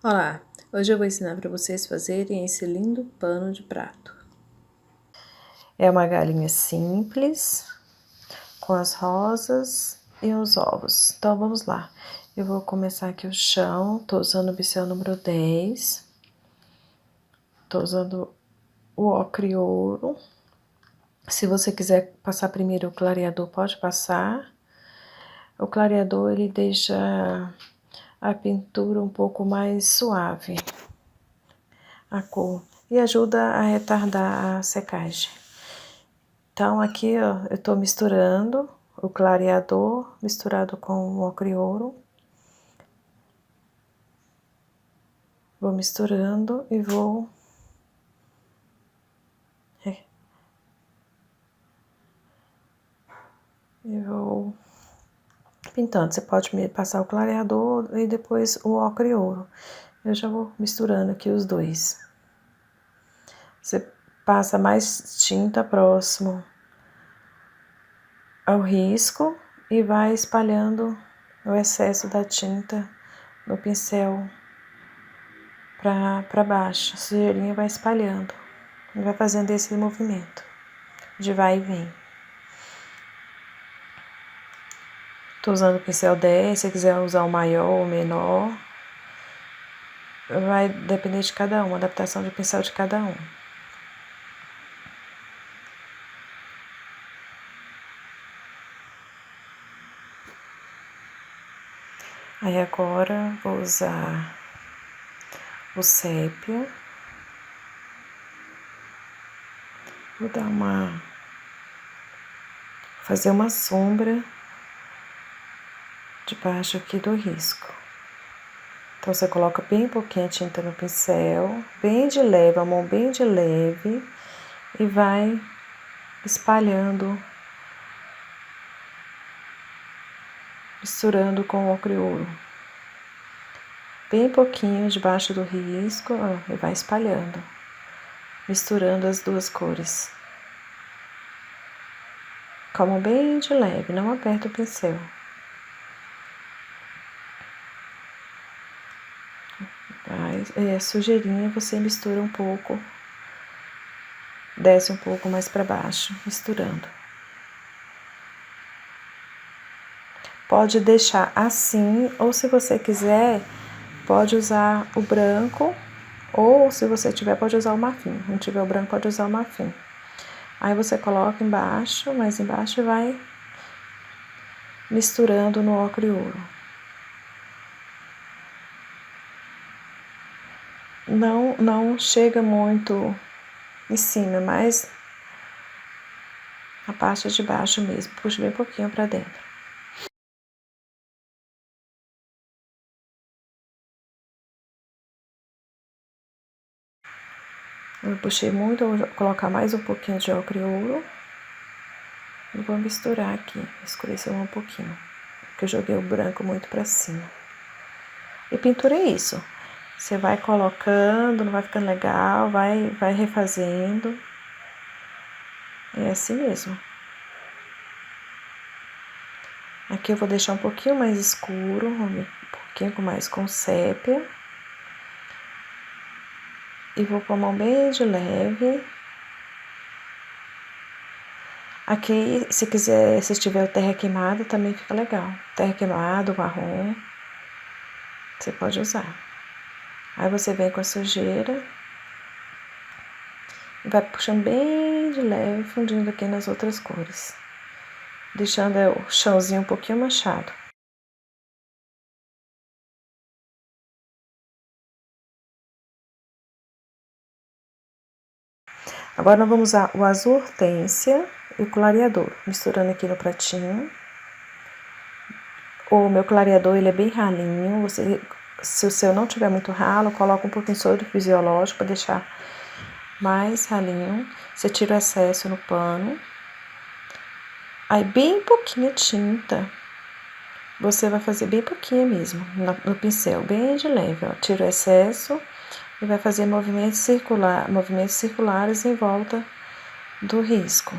Olá, hoje eu vou ensinar para vocês fazerem esse lindo pano de prato. É uma galinha simples, com as rosas e os ovos. Então vamos lá. Eu vou começar aqui o chão, tô usando o pincel número 10. Tô usando o ocre ouro. Se você quiser passar primeiro o clareador, pode passar. O clareador, ele deixa a pintura um pouco mais suave, a cor, e ajuda a retardar a secagem. Então, aqui, ó, eu tô misturando o clareador misturado com o ocre ouro. Vou misturando e vou pintando. Você pode passar o clareador e depois o ocre ouro. Eu já vou misturando aqui os dois. Você passa mais tinta próximo ao risco e vai espalhando o excesso da tinta no pincel para baixo. A sujeirinha vai espalhando e vai fazendo esse movimento de vai e vem. Tô usando o pincel 10, se quiser usar o maior ou menor, vai depender de cada um, adaptação de pincel de cada um. Aí agora vou usar o sépia. Vou fazer uma sombra debaixo aqui do risco. Então, você coloca bem pouquinha tinta no pincel, bem de leve, a mão bem de leve, e vai espalhando, misturando com o ocre ouro. Bem pouquinho debaixo do risco, ó, e vai espalhando, misturando as duas cores. Com a mão bem de leve, não aperta o pincel. A sujeirinha você mistura um pouco, desce um pouco mais para baixo, misturando. Pode deixar assim, ou se você quiser, pode usar o branco, ou se você tiver, pode usar o marfim. Se não tiver o branco, pode usar o marfim. Aí você coloca embaixo, mais embaixo, e vai misturando no ocre ouro. Não chega muito em cima, mas a parte de baixo mesmo, puxa bem pouquinho para dentro. Eu puxei muito, eu vou colocar mais um pouquinho de ocre ouro. E vou misturar aqui, escurecer um pouquinho, porque eu joguei o branco muito para cima. E pintura é isso. Você vai colocando, não vai ficando legal, vai refazendo. É assim mesmo. Aqui eu vou deixar um pouquinho mais escuro, um pouquinho mais com sépia. E vou com a mão bem de leve. Aqui, se quiser, se tiver terra queimada, também fica legal. Terra queimada, marrom, você pode usar. Aí você vem com a sujeira e vai puxando bem de leve, fundindo aqui nas outras cores. Deixando o chãozinho um pouquinho manchado. Agora nós vamos usar o azul hortênsia e o clareador, misturando aqui no pratinho. O meu clareador, ele é bem ralinho, se o seu não tiver muito ralo, coloca um pouquinho de soro fisiológico para deixar mais ralinho. Você tira o excesso no pano. Aí bem pouquinha tinta, você vai fazer bem pouquinha mesmo, no pincel, bem de leve, ó. Tira o excesso e vai fazer movimentos circulares em volta do risco.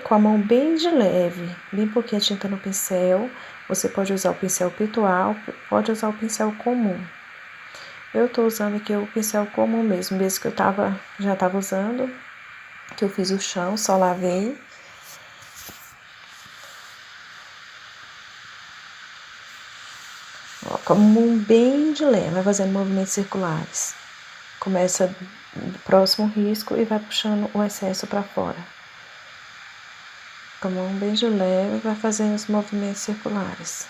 com a mão bem de leve, bem pouquinho tinta no pincel. Você pode usar o pincel pitual, pode usar o pincel comum. Eu tô usando aqui o pincel comum mesmo que já tava usando, que eu fiz o chão, só lavei. Ó, com a mão bem de leve, vai fazendo movimentos circulares. Começa do próximo risco e vai puxando o excesso para fora. Com a mão bem de leve, vai fazendo os movimentos circulares.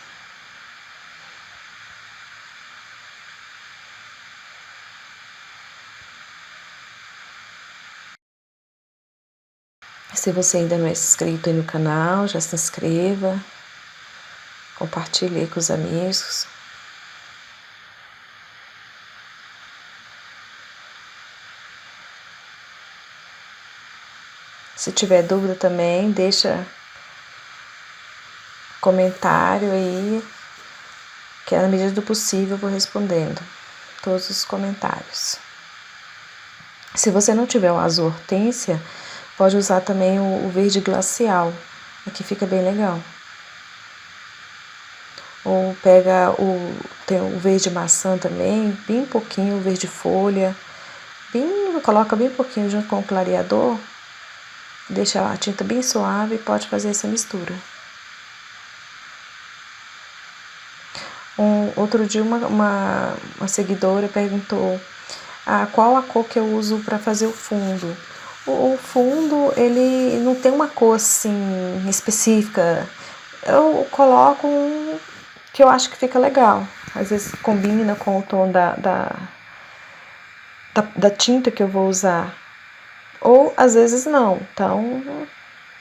Se você ainda não é inscrito aí no canal, já se inscreva, compartilhe aí com os amigos. Se tiver dúvida também, deixa comentário aí, que na medida do possível eu vou respondendo todos os comentários. Se você não tiver o azul hortênsia, pode usar também o verde glacial, aqui fica bem legal. Ou tem o verde maçã também, bem pouquinho, o verde folha, coloca bem pouquinho junto com o clareador, deixa a tinta bem suave e pode fazer essa mistura. Outro dia uma seguidora perguntou qual a cor que eu uso para fazer o fundo. O fundo, ele não tem uma cor assim específica. Eu coloco um que eu acho que fica legal. Às vezes combina com o tom da tinta que eu vou usar. Ou às vezes não. Então,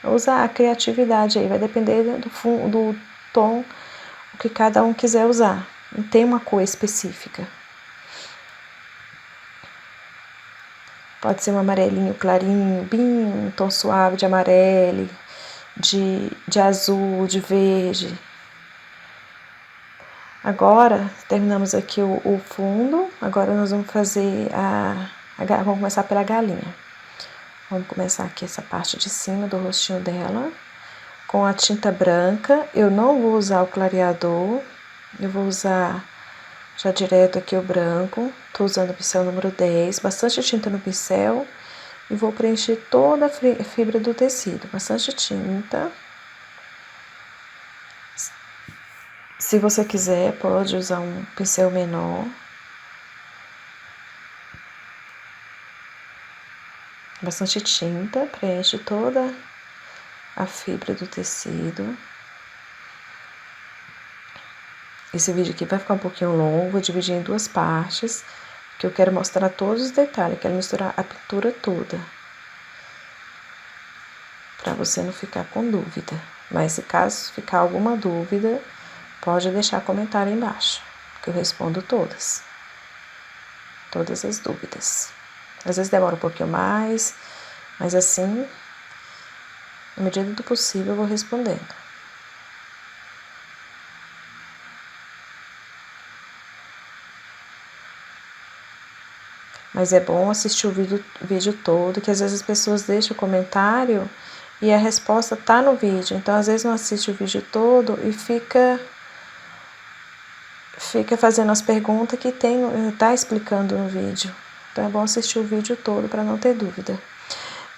usar a criatividade aí. Vai depender do tom que cada um quiser usar. Não tem uma cor específica. Pode ser um amarelinho clarinho, bem um tom suave de amarelo, de azul, de verde. Agora, terminamos aqui o fundo. Agora nós vamos fazer vamos começar pela galinha. Vamos começar aqui essa parte de cima do rostinho dela. Com a tinta branca, eu não vou usar o clareador. Eu vou usar já direto aqui o branco. Tô usando o pincel número 10, bastante tinta no pincel. E vou preencher toda a fibra do tecido, bastante tinta. Se você quiser, pode usar um pincel menor. Bastante tinta, preenche toda a fibra do tecido. Esse vídeo aqui vai ficar um pouquinho longo, vou dividir em duas partes, porque eu quero mostrar todos os detalhes, quero misturar a pintura toda, para você não ficar com dúvida. Mas se caso ficar alguma dúvida, pode deixar comentário aí embaixo, que eu respondo todas as dúvidas. Às vezes demora um pouquinho mais, mas assim, na medida do possível, eu vou respondendo. Mas é bom assistir o vídeo todo, que às vezes as pessoas deixam o comentário e a resposta tá no vídeo. Então, às vezes não assiste o vídeo todo e fica fazendo as perguntas que tá explicando no vídeo. Então, é bom assistir o vídeo todo para não ter dúvida.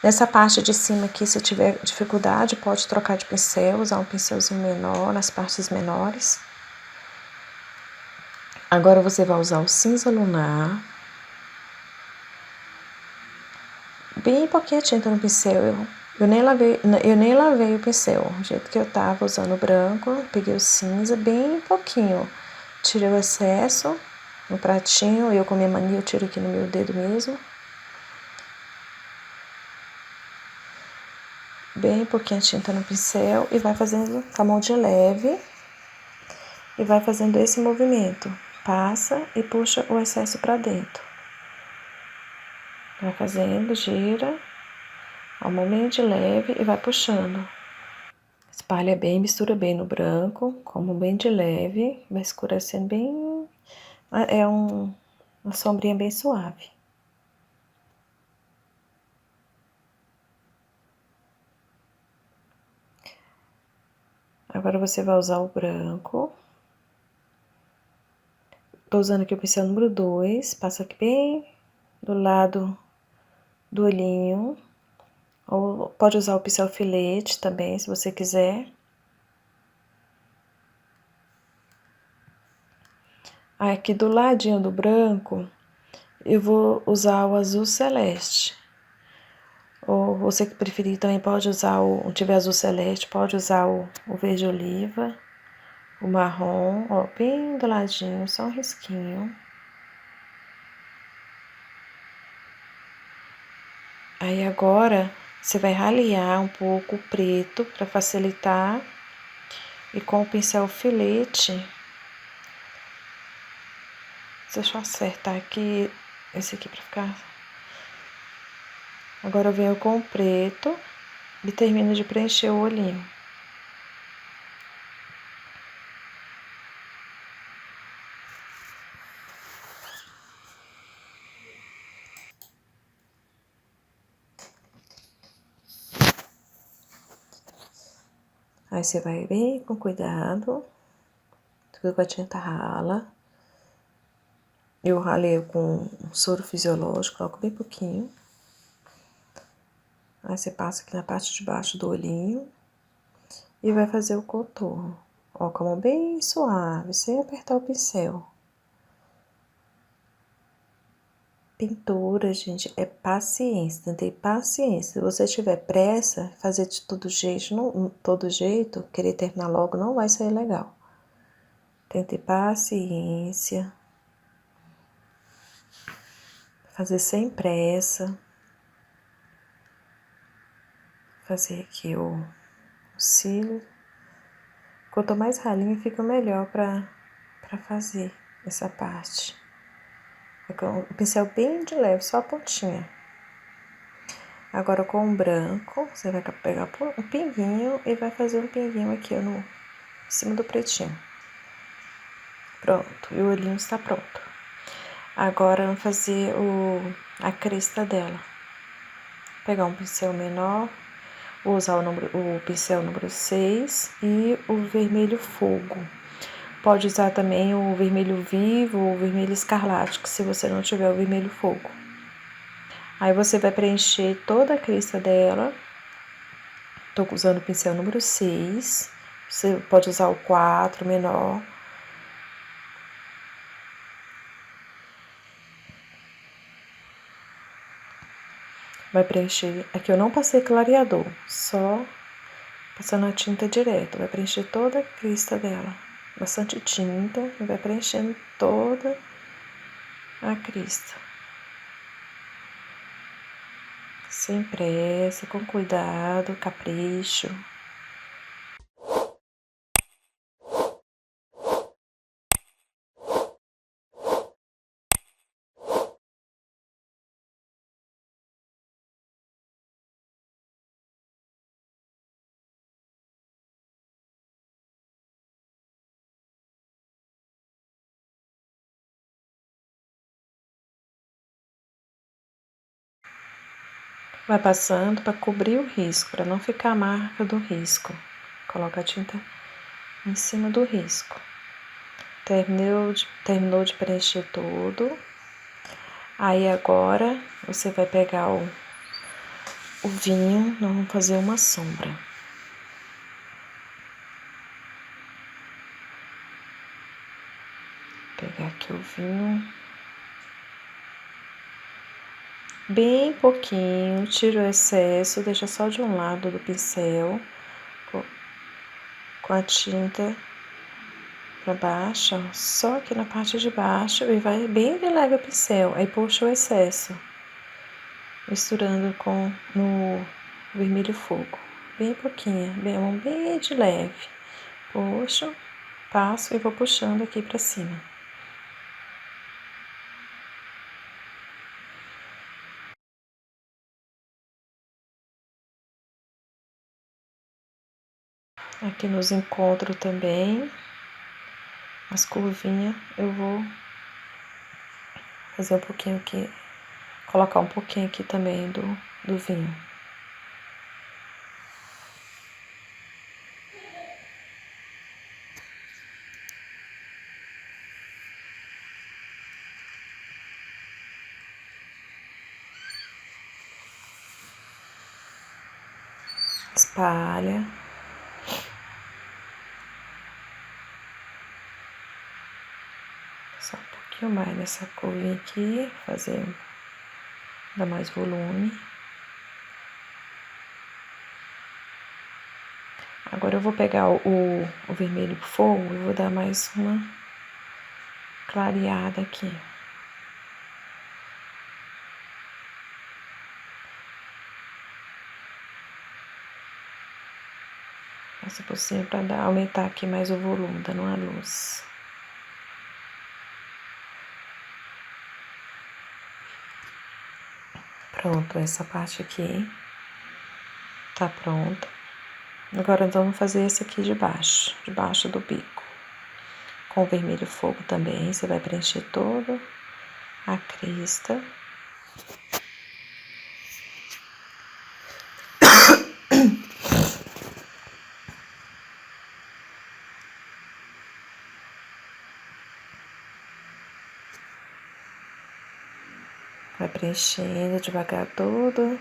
Nessa parte de cima aqui, se tiver dificuldade, pode trocar de pincel, usar um pincelzinho menor nas partes menores. Agora você vai usar o cinza lunar. Bem pouquinha tinta no pincel, eu nem lavei o pincel, do jeito que eu tava usando o branco, peguei o cinza, bem pouquinho, tirei o excesso no pratinho, eu com minha mania eu tiro aqui no meu dedo mesmo. Bem pouquinha tinta no pincel e vai fazendo com a mão de leve e vai fazendo esse movimento, passa e puxa o excesso para dentro. Vai fazendo, gira, ao momento de leve e vai puxando. Espalha bem, mistura bem no branco, como bem de leve, vai escurecendo bem, uma sombrinha bem suave. Agora você vai usar o branco. Tô usando aqui o pincel número 2, passa aqui bem do lado do olhinho. Ou pode usar o pincel filete também, se você quiser. Aqui do ladinho do branco, eu vou usar o azul celeste. Ou você que preferir também pode usar o, tiver azul celeste, pode usar o verde oliva, o marrom, ó, bem do ladinho, só um risquinho. Aí agora você vai ralear um pouco o preto para facilitar. E com o pincel filete, deixa eu acertar aqui, esse aqui para ficar. Agora eu venho com o preto e termino de preencher o olhinho. Aí você vai bem com cuidado, tudo com a tinta rala. Eu ralei com soro fisiológico, coloco bem pouquinho. Aí você passa aqui na parte de baixo do olhinho e vai fazer o contorno. Ó, com a mão bem suave, sem apertar o pincel. Pintura, gente, é paciência, tem que ter paciência. Se você tiver pressa, fazer de todo jeito, querer terminar logo, não vai sair legal. Tem que ter paciência. Fazer sem pressa. Fazer aqui o cílio. Quanto mais ralinho, fica melhor pra fazer essa parte. Com o pincel bem de leve, só a pontinha. Agora com o branco, você vai pegar um pinguinho e vai fazer um pinguinho aqui em cima do pretinho. Pronto, e o olhinho está pronto. Agora vamos fazer a cresta dela. Pegar um pincel menor, vou usar o pincel número 6 e o vermelho fogo. Pode usar também o vermelho vivo ou o vermelho escarlate, se você não tiver o vermelho fogo. Aí você vai preencher toda a cresta dela. Tô usando o pincel número 6. Você pode usar o 4 menor. Vai preencher. Aqui eu não passei clareador, só passando a tinta direto. Vai preencher toda a crista dela. Bastante tinta e vai preenchendo toda a crista. Sem pressa, com cuidado, capricho. Vai passando para cobrir o risco, para não ficar a marca do risco. Coloca a tinta em cima do risco. Terminou de preencher tudo. Aí agora você vai pegar o vinho, nós vamos fazer uma sombra. Vou pegar aqui o vinho. Bem pouquinho, tira o excesso, deixa só de um lado do pincel, com a tinta para baixo, ó, só aqui na parte de baixo, e vai bem de leve o pincel, aí puxa o excesso, misturando no vermelho fogo, bem pouquinho, bem de leve, puxo, passo e vou puxando aqui para cima. Aqui nos encontros também, as curvinhas, eu vou fazer um pouquinho aqui, colocar um pouquinho aqui também do vinho. espalha. Só um pouquinho mais nessa curvinha aqui, dar mais volume. Agora eu vou pegar o vermelho fogo e vou dar mais uma clareada aqui. Passa por cima para aumentar aqui mais o volume, dando uma luz. Pronto, essa parte aqui tá pronta. Agora nós vamos fazer esse aqui debaixo do bico. Com o vermelho fogo também, você vai preencher toda a cresta. Vai preenchendo devagar todo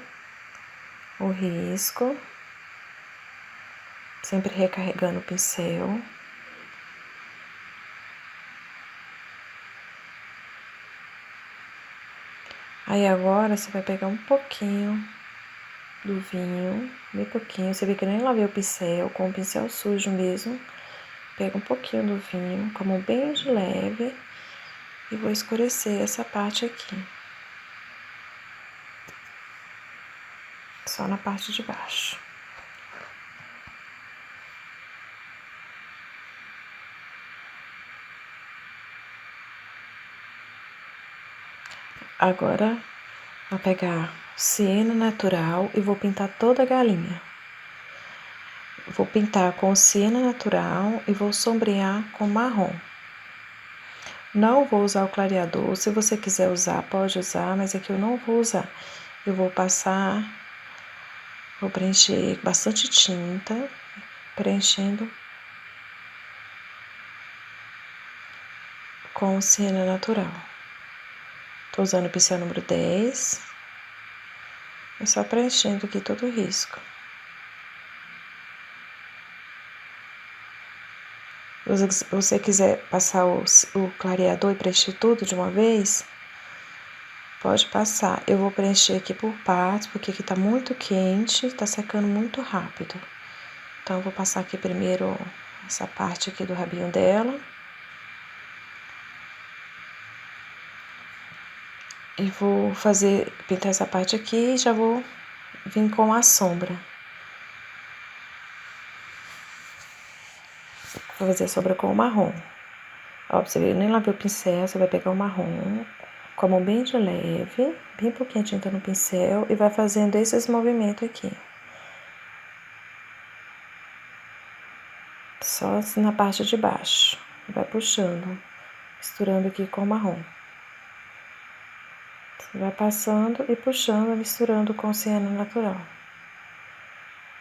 o risco. Sempre recarregando o pincel. Aí agora você vai pegar um pouquinho do vinho, bem pouquinho. Você vê que eu nem lavei o pincel, com o pincel sujo mesmo. Pega um pouquinho do vinho, com a mão bem de leve. E vou escurecer essa parte aqui. Só na parte de baixo. Agora, vou pegar ciano natural e vou pintar toda a galinha. Vou pintar com ciano natural e vou sombrear com marrom. Não vou usar o clareador, se você quiser usar, pode usar, mas aqui eu não vou usar. Eu vou preencher bastante tinta, preenchendo com ciano natural. Tô usando o pincel número 10. É só preenchendo aqui todo o risco. Se você quiser passar o clareador e preencher tudo de uma vez, pode passar. Eu vou preencher aqui por partes, porque aqui tá muito quente, tá secando muito rápido. Então, eu vou passar aqui primeiro essa parte aqui do rabinho dela. E vou pintar essa parte aqui e já vou vir com a sombra. Vou fazer a sombra com o marrom. Ó, pra você ver, eu nem lavei o pincel, você vai pegar o marrom com a mão bem de leve, bem pouquinho de tinta no pincel e vai fazendo esses movimentos aqui. Só assim na parte de baixo. Vai puxando, misturando aqui com o marrom. Você vai passando e puxando, misturando com o ciano natural.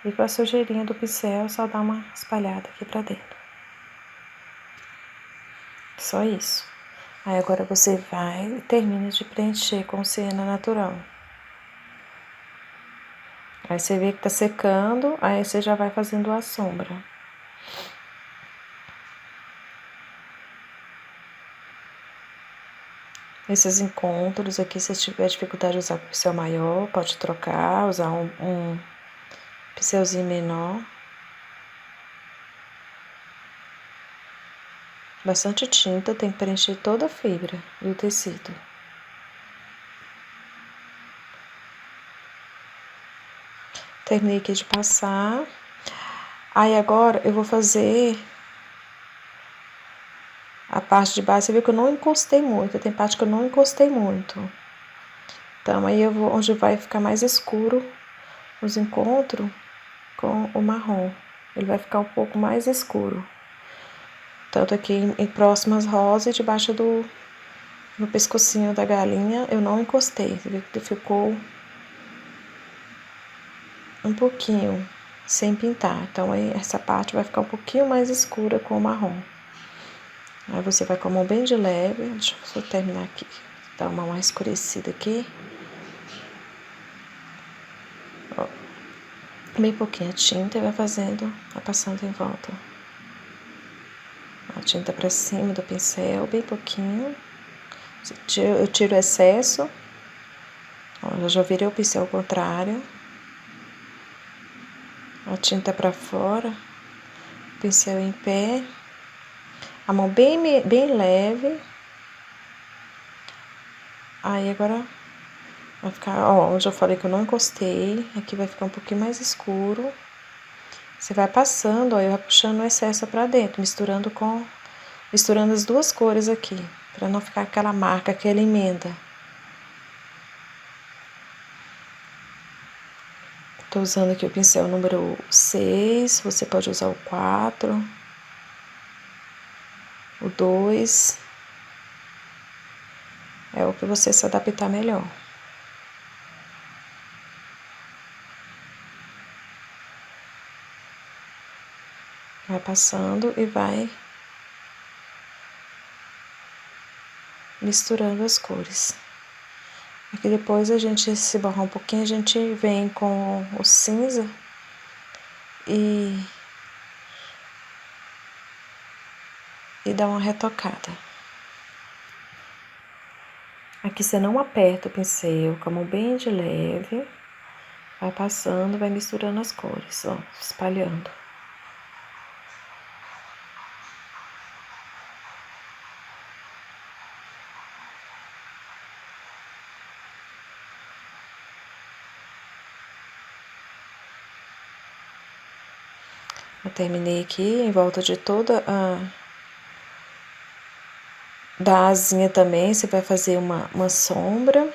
E com a sujeirinha do pincel, só dá uma espalhada aqui pra dentro. Só isso. Aí agora você vai e termina de preencher com o ciano natural. Aí você vê que tá secando, aí você já vai fazendo a sombra. Esses encontros aqui, se você tiver dificuldade de usar o pincel maior, pode trocar, usar um pincelzinho menor. Bastante tinta, tem que preencher toda a fibra do tecido. Terminei aqui de passar. Aí agora eu vou fazer a parte de baixo. Você viu que eu não encostei muito, tem parte que eu não encostei muito. Então aí eu vou, onde vai ficar mais escuro os encontros com o marrom. Ele vai ficar um pouco mais escuro. Tanto aqui em próximas rosas e debaixo no pescocinho da galinha eu não encostei. Você viu que ficou um pouquinho sem pintar. Então aí essa parte vai ficar um pouquinho mais escura com o marrom. Aí você vai com a mão bem de leve. Deixa eu só terminar aqui. Dar uma mais escurecida aqui. Ó. bem pouquinho a tinta e vai passando em volta. A tinta pra cima do pincel, bem pouquinho. Eu tiro o excesso. Ó, eu já virei o pincel ao contrário. A tinta pra fora. Pincel em pé. A mão bem leve. Aí agora vai ficar, ó, onde eu falei que eu não encostei, aqui vai ficar um pouquinho mais escuro. Você vai passando, ó, e vai puxando o excesso pra dentro, misturando as duas cores aqui, pra não ficar aquela marca, aquela emenda. Tô usando aqui o pincel número 6, você pode usar o 4, o 2, é o que você se adaptar melhor. Vai passando e vai misturando as cores. Aqui depois a gente, se borrar um pouquinho, a gente vem com o cinza e dá uma retocada. Aqui você não aperta o pincel, com a mão bem de leve, vai passando, vai misturando as cores, ó, espalhando. Eu terminei aqui em volta de toda da asinha também, você vai fazer uma sombra.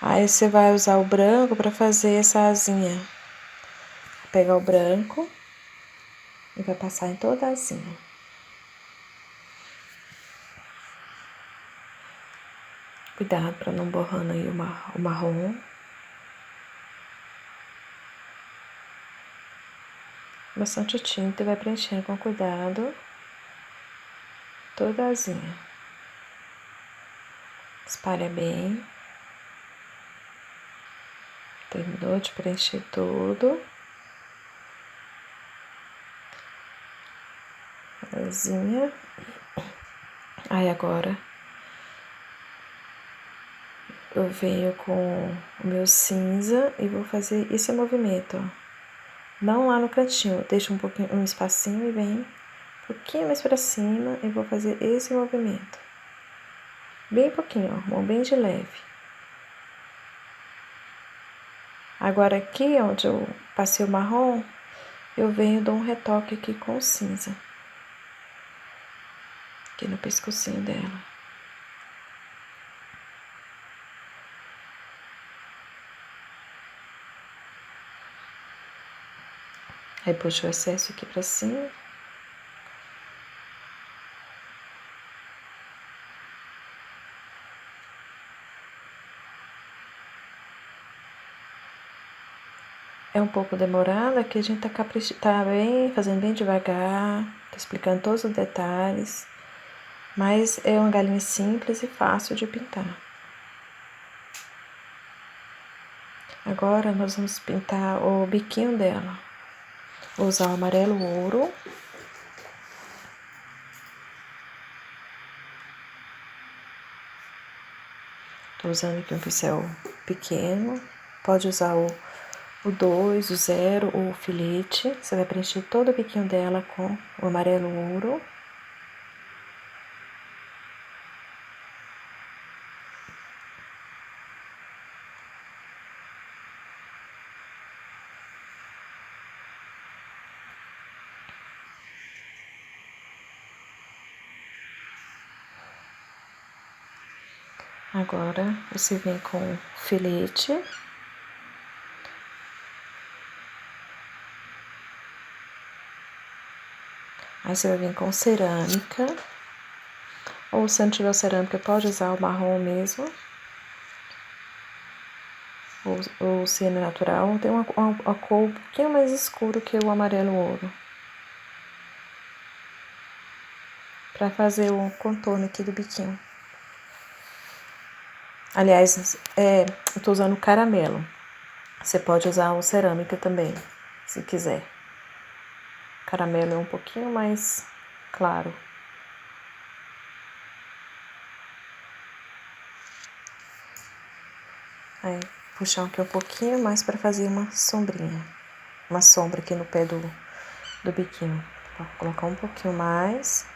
Aí você vai usar o branco para fazer essa asinha. Vou pegar o branco e vai passar em toda a asinha. Cuidado para não borrando aí o marrom. Bastante tinta e vai preenchendo com cuidado toda a asinha. Espalha bem. Terminou de preencher tudo. Asinha. Aí agora eu venho com o meu cinza e vou fazer esse movimento, ó. Não lá no cantinho, deixa um pouquinho, um espacinho e vem um pouquinho mais pra cima e vou fazer esse movimento. Bem pouquinho, ó, mão bem de leve. Agora aqui, onde eu passei o marrom, eu venho e dou um retoque aqui com o cinza. Aqui no pescocinho dela. Aí puxo o excesso aqui pra cima. É um pouco demorado, aqui a gente tá fazendo bem devagar, tá explicando todos os detalhes, mas é uma galinha simples e fácil de pintar. Agora nós vamos pintar o biquinho dela. Vou usar o amarelo ouro. Tô usando aqui um pincel pequeno, pode usar o 2, o 0 ou o filete. Você vai preencher todo o biquinho dela com o amarelo ouro. Agora você vem com o filete. Aí você vai vir com cerâmica. Ou se não tiver cerâmica, pode usar o marrom mesmo. Ou ciano natural. Tem uma cor um pouquinho mais escura que o amarelo ouro. Pra fazer o contorno aqui do biquinho. Aliás, eu tô usando caramelo. Você pode usar o cerâmica também, se quiser. Caramelo é um pouquinho mais claro. Aí, puxar aqui um pouquinho mais para fazer uma sombrinha. Uma sombra aqui no pé do biquinho. Vou colocar um pouquinho mais.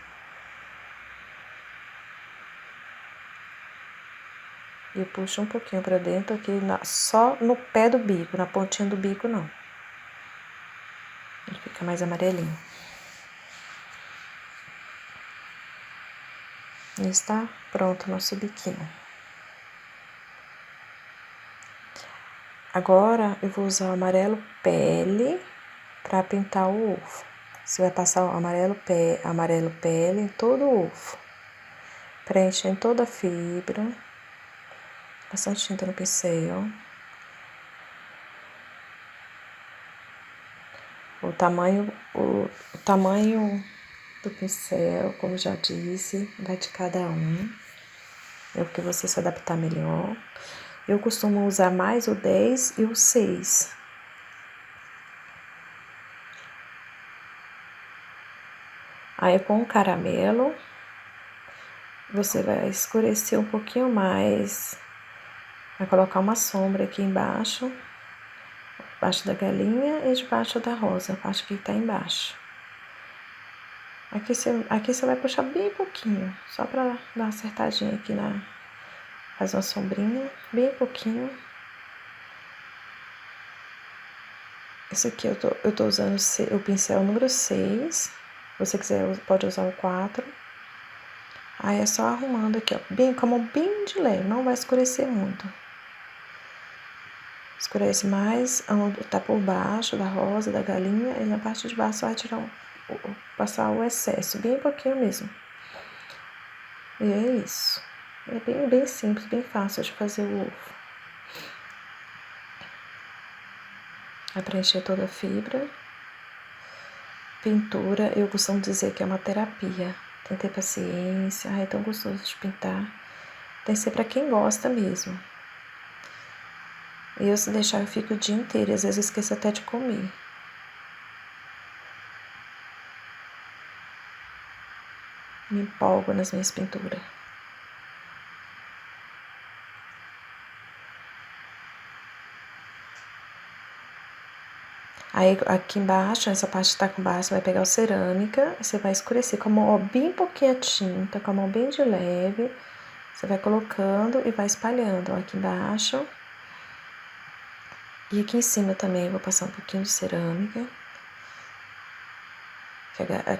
E puxo um pouquinho para dentro aqui, só no pé do bico, na pontinha do bico não. Ele fica mais amarelinho. E está pronto o nosso biquinho. Agora eu vou usar o amarelo pele para pintar o ovo. Você vai passar o amarelo pele em todo o ovo. Preenche em toda a fibra. Bastante tinta no pincel. O tamanho do pincel, como já disse, vai de cada um. É o que você se adaptar melhor. Eu costumo usar mais o 10 e o 6. Aí com o caramelo, você vai escurecer um pouquinho mais. Vai colocar uma sombra aqui embaixo da galinha e debaixo da rosa, a parte que tá embaixo. Aqui você vai puxar bem pouquinho, só pra dar uma acertadinha aqui faz uma sombrinha, bem pouquinho. Esse aqui eu tô usando o pincel número 6. Se você quiser, pode usar o 4. Aí é só arrumando aqui, ó, com a mão bem de leve, não vai escurecer muito. Escurece mais onde tá por baixo da rosa, da galinha, e na parte de baixo vai tirar passar o excesso, bem pouquinho mesmo. E é isso. É bem simples, bem fácil de fazer o ovo. Vai preencher toda a fibra. Pintura, eu costumo dizer que é uma terapia. Tem que ter paciência, é tão gostoso de pintar. Tem que ser pra quem gosta mesmo. E eu, se deixar, eu fico o dia inteiro, e às vezes eu esqueço até de comer. Me empolgo nas minhas pinturas. Aí aqui embaixo, essa parte que tá com baixo, você vai pegar o cerâmica, você vai escurecer com a mão, ó, bem pouquinha tinta, com a mão bem de leve. Você vai colocando e vai espalhando, ó, aqui embaixo. E aqui em cima também eu vou passar um pouquinho de cerâmica.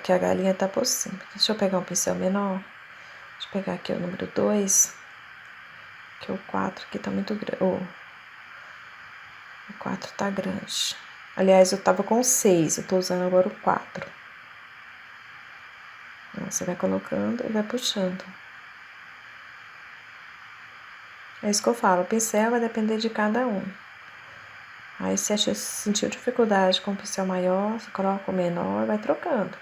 Que a galinha tá por cima. Deixa eu pegar um pincel menor. Deixa eu pegar aqui o número 2. Que o 4 aqui tá muito grande. O 4 tá grande. Aliás, eu tava com o 6, eu tô usando agora o 4. Você vai colocando e vai puxando. É isso que eu falo, o pincel vai depender de cada um. Aí se você sentiu dificuldade com o pincel maior, você coloca o menor e vai trocando.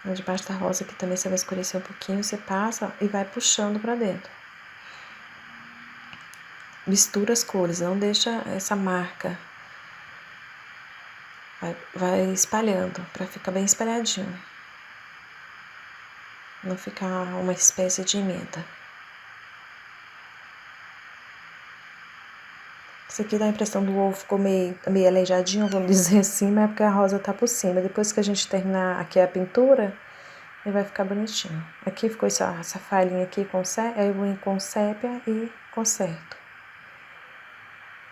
Debaixo da rosa aqui também você vai escurecer um pouquinho, você passa e vai puxando pra dentro. Mistura as cores, não deixa essa marca. Vai espalhando, pra ficar bem espalhadinho. Não ficar uma espécie de emenda. Isso aqui dá a impressão do ovo ficou meio aleijadinho, vamos dizer assim, mas é porque a rosa tá por cima. Depois que a gente terminar aqui a pintura, ele vai ficar bonitinho. Aqui ficou essa falhinha aqui com sépia, aí eu vou com sépia e conserto.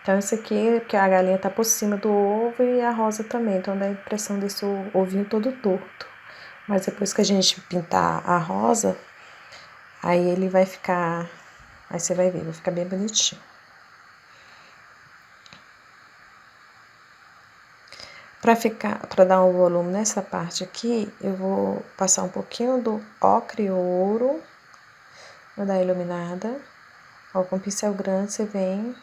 Então, isso aqui é porque a galinha tá por cima do ovo e a rosa também, então dá a impressão desse ovinho todo torto. Mas depois que a gente pintar a rosa, aí ele vai ficar, aí você vai ver, vai ficar bem bonitinho. Para dar um volume nessa parte aqui, eu vou passar um pouquinho do ocre ouro, vou dar iluminada. Ó, com pincel grande você vem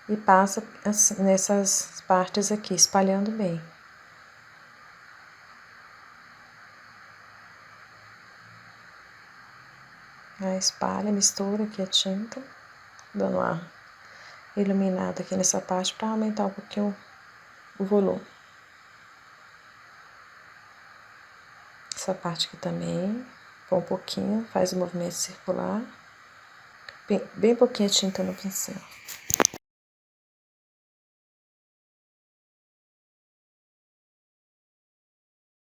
e passa assim, nessas partes aqui, espalhando bem. Aí espalha, mistura aqui a tinta, dando uma iluminado aqui nessa parte para aumentar um pouquinho o volume. Essa parte aqui também, com um pouquinho, faz o movimento circular. Bem pouquinho de tinta no pincel.